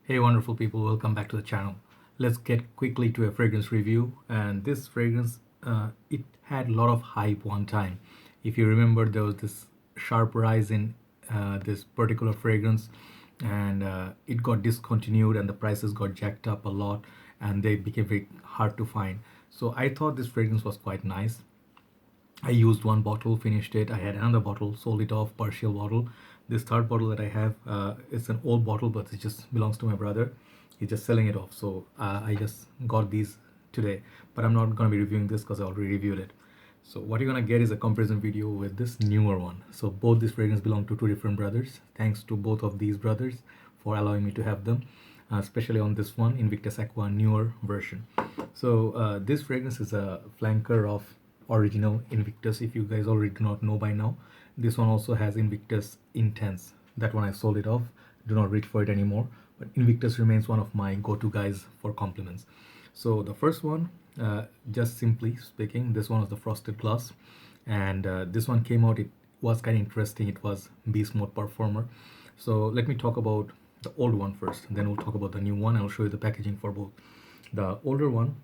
Hey wonderful people, welcome back to the channel. Let's get quickly to a fragrance review. And this fragrance, it had a lot of hype one time. If you remember, there was this sharp rise in this particular fragrance, and it got discontinued and the prices got jacked up a lot and they became very hard to find. So I thought this fragrance was quite nice. I used one bottle, finished it. I had another bottle, sold it off, partial bottle. This third bottle that I have, it's an old bottle, but it just belongs to my brother. He's just selling it off. So I just got these today, but I'm not going to be reviewing this because I already reviewed it. So what you're going to get is a comparison video with this newer one. So both these fragrances belong to two different brothers. Thanks to both of these brothers for allowing me to have them, especially on this one, Invictus Aqua newer version. So this fragrance is a flanker of original Invictus. If you guys already do not know by now, this one also has Invictus Intense. That one I sold it off, do not reach for it anymore, but Invictus remains one of my go-to guys for compliments. So the first one, just simply speaking, this one was the frosted glass, and this one came out, it was kind of interesting. It was beast mode performer. So let me talk about the old one first, then we'll talk about the new one. I'll show you the packaging for both. The older one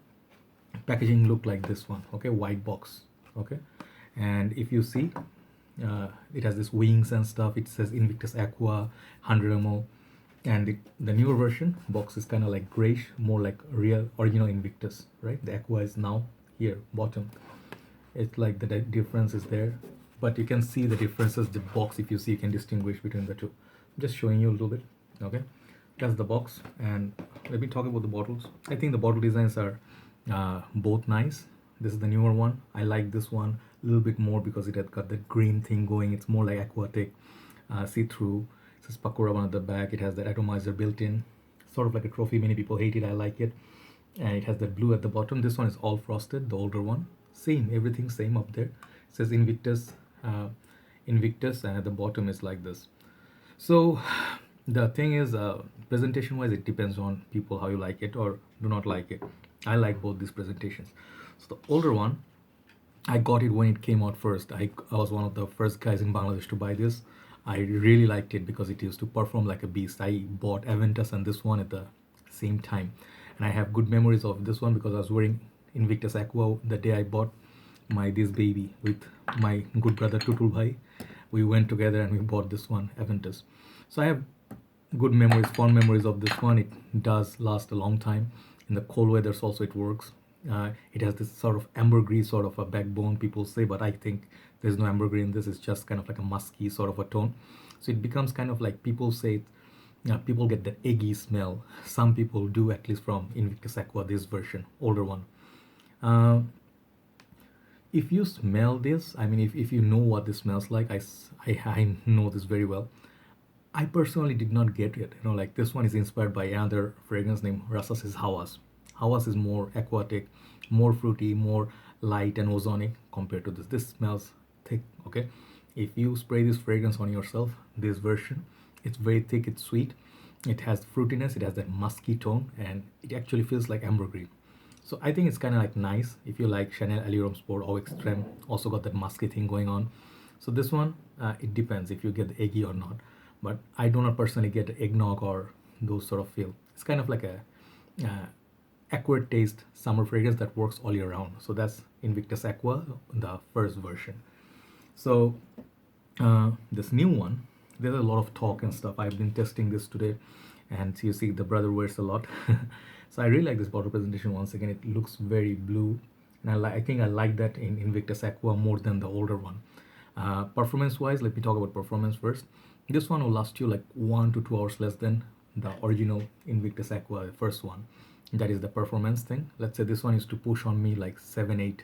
packaging looked like this one, okay, white box, okay, and if you see, it has this wings and stuff. It says Invictus Aqua 100 ml, and the newer version box is kind of like grayish, more like real original Invictus, right? The Aqua is now here bottom. It's like the difference is there, but you can see the differences. The box, if you see, you can distinguish between the two. I'm just showing you a little bit, okay. That's the box, and let me talk about the bottles. I think the bottle designs are both nice. This is the newer one. I like this one a little bit more because it had got the green thing going. It's more like aquatic, see-through. It says Paco Rabanne at the back. It has the atomizer built in, sort of like a trophy. Many people hate it, I like it. And it has the blue at the bottom. This one is all frosted, the older one. Same, everything same up there. It says Invictus, Invictus, and at the bottom is like this. So the thing is, presentation wise, it depends on people how you like it or do not like it. I like both these presentations. So the older one, I got it when it came out first. I was one of the first guys in Bangladesh to buy this. I really liked it because it used to perform like a beast. I bought Aventus and this one at the same time, and I have good memories of this one because I was wearing Invictus Aqua the day I bought this baby with my good brother Tutul Bhai. We went together and we bought this one, Aventus. So I have good memories, fond memories of this one. It does last a long time. In the cold weathers also it works. It has this sort of ambergris sort of a backbone, people say, but I think there's no ambergris in this. It's just kind of like a musky sort of a tone. So it becomes kind of like, people say, people get that eggy smell. Some people do, at least from Invictus Aqua, this version, older one. If you smell this, I mean, if you know what this smells like, I know this very well. I personally did not get it. You know, like this one is inspired by another fragrance named Rasas is Hawas. Hawas is more aquatic, more fruity, more light and ozonic compared to this. This smells thick, okay? If you spray this fragrance on yourself, this version, it's very thick, it's sweet. It has fruitiness, it has that musky tone, and it actually feels like ambergris. So I think it's kind of like nice. If you like Chanel Allure Sport or Extreme, also got that musky thing going on. So this one, it depends if you get the eggy or not. But I do not personally get eggnog or those sort of feel. It's kind of like a acquired taste summer fragrance that works all year round. So that's Invictus Aqua, the first version. So this new one, there's a lot of talk and stuff. I've been testing this today, and you see the brother wears a lot. So I really like this bottle presentation. Once again, it looks very blue, and I think I like that in Invictus Aqua more than the older one. Performance wise, let me talk about performance first. This one will last you like 1 to 2 hours less than the original Invictus Aqua, the first one. That is the performance thing. Let's say this one is to push on me like 7, 8,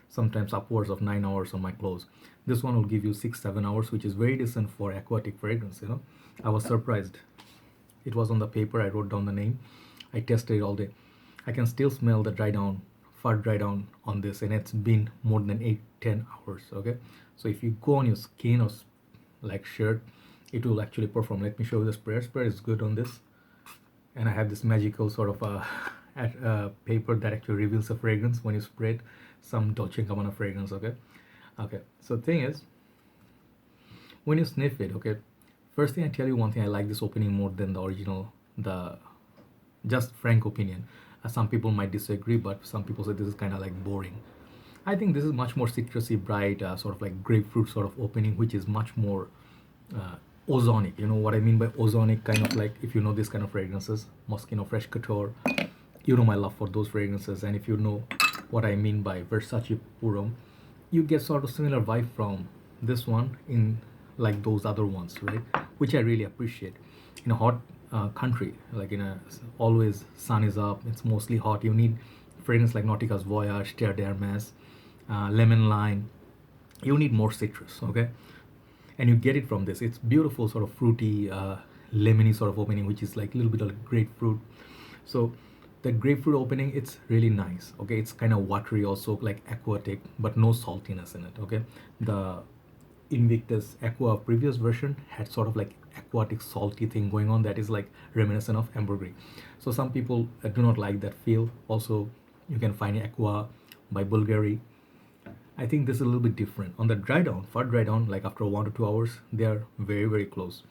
sometimes upwards of 9 hours on my clothes. This one will give you 6, 7 hours, which is very decent for aquatic fragrance, you know. I was surprised. It was on the paper, I wrote down the name. I tested it all day. I can still smell the far dry down on this, and it's been more than 8, 10 hours, okay. So if you go on your skin or like shirt, it will actually perform. Let me show you the sprayer. Sprayer is good on this, and I have this magical sort of a paper that actually reveals the fragrance when you spray it. Some Dolce & Gabbana fragrance, okay. So the thing is, when you sniff it, okay, first thing I tell you, one thing, I like this opening more than the original, the Just frank opinion. Some people might disagree, but some people say this is kind of like boring. I think this is much more citrusy, bright, sort of like grapefruit sort of opening, which is much more ozonic. You know what I mean by ozonic? Kind of like, if you know this kind of fragrances, Moschino Fresh Couture, you know my love for those fragrances. And if you know what I mean by Versace Purum, you get sort of similar vibe from this one in like those other ones, right? Which I really appreciate. In a hot country, like in a always sun is up, it's mostly hot. You need fragrance like Nautica's Voyage, Terre d'Hermes, Lemon Lime. You need more citrus, okay? And you get it from this. It's beautiful, sort of fruity, lemony sort of opening, which is like a little bit of grapefruit. So the grapefruit opening, it's really nice, okay? It's kind of watery also, like aquatic, but no saltiness in it, okay? The Invictus Aqua previous version had sort of like aquatic salty thing going on that is like reminiscent of ambergris. So some people do not like that feel. Also, you can find Aqua by Bulgari. I think this is a little bit different. On the dry down, for dry down, like after 1 to 2 hours, they are very, very close.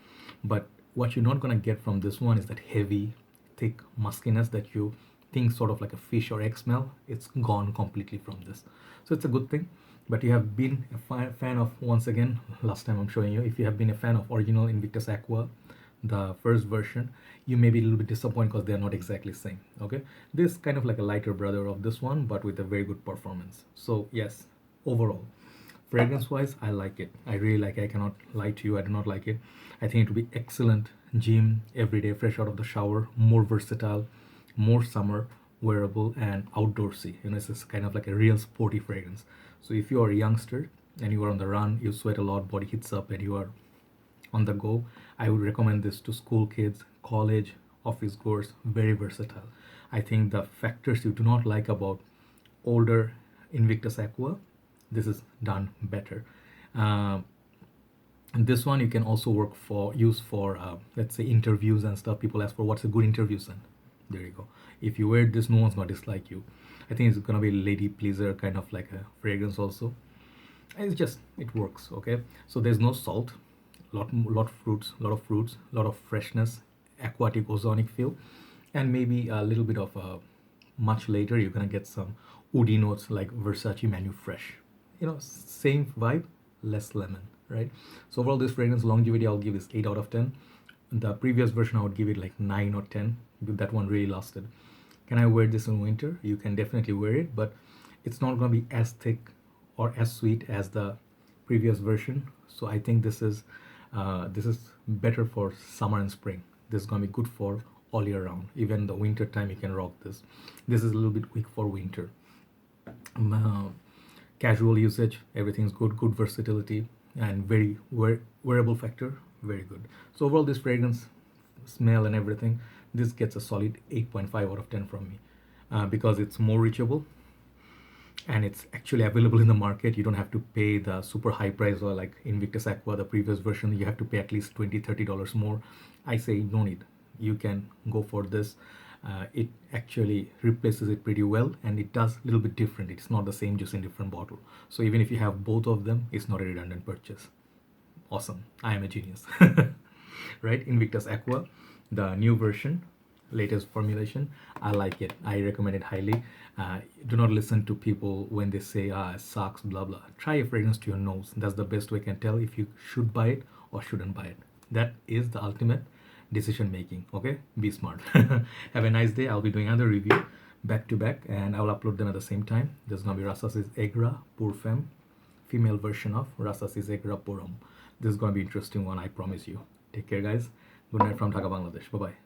But what you're not gonna get from this one is that heavy, thick muskiness that you think sort of like a fish or egg smell. It's gone completely from this. So it's a good thing. But you have been a fan of, once again, last time I'm showing you, if you have been a fan of original Invictus Aqua, the first version, you may be a little bit disappointed because they're not exactly the same, okay? This is kind of like a lighter brother of this one, but with a very good performance. So yes, overall, fragrance wise, I like it. I really like it. I cannot lie to you, I do not like it. I think it would be excellent gym, everyday, fresh out of the shower, more versatile, more summer, wearable, and outdoorsy. You know, it's kind of like a real sporty fragrance. So if you are a youngster and you are on the run, you sweat a lot, body heats up, and you are on the go, I would recommend this to school kids, college, office goers. Very versatile. I think the factors you do not like about older Invictus Aqua, this is done better. And this one you can also use for let's say interviews and stuff. People ask for what's a good interview scent. There you go. If you wear this, no one's gonna dislike you. I think it's gonna be a lady pleaser, kind of like a fragrance also. It's just, it works, okay? So there's no salt, lot of fruits, lot of freshness, aquatic ozonic feel, and maybe a little bit of much later you're gonna get some woody notes like Versace Manu Fresh. You know, same vibe, less lemon, right? So overall, this fragrance longevity I'll give is 8 out of 10. The previous version I would give it like 9 or 10. That one really lasted. Can I wear this in winter? You can definitely wear it, but it's not going to be as thick or as sweet as the previous version. So I think this is better for summer and spring. This is going to be good for all year round. Even the winter time you can rock this. This is a little bit weak for winter. Casual usage, everything's good versatility, and very wearable factor, very good. So overall, this fragrance, smell and everything, this gets a solid 8.5 out of 10 from me, because it's more reachable and it's actually available in the market. You don't have to pay the super high price, or like Invictus Aqua, the previous version, you have to pay at least $20-30 more. I say no need. You can go for this. It actually replaces it pretty well, and it does a little bit different. It's not the same, just in different bottle. So even if you have both of them, it's not a redundant purchase. Awesome. I am a genius. Right? Invictus Aqua, the new version, latest formulation. I like it. I recommend it highly. Do not listen to people when they say, it sucks, blah, blah. Try a fragrance to your nose. That's the best way I can tell if you should buy it or shouldn't buy it. That is the ultimate decision making. Okay, be smart. Have a nice day. I'll be doing another review back to back, and I'll upload them at the same time. There's gonna be Rasasis Egra Pour Femme, female version of Rasasis Egra Purum. This is gonna be interesting one, I promise you. Take care, guys. Good night from Dhaka, Bangladesh. Bye bye.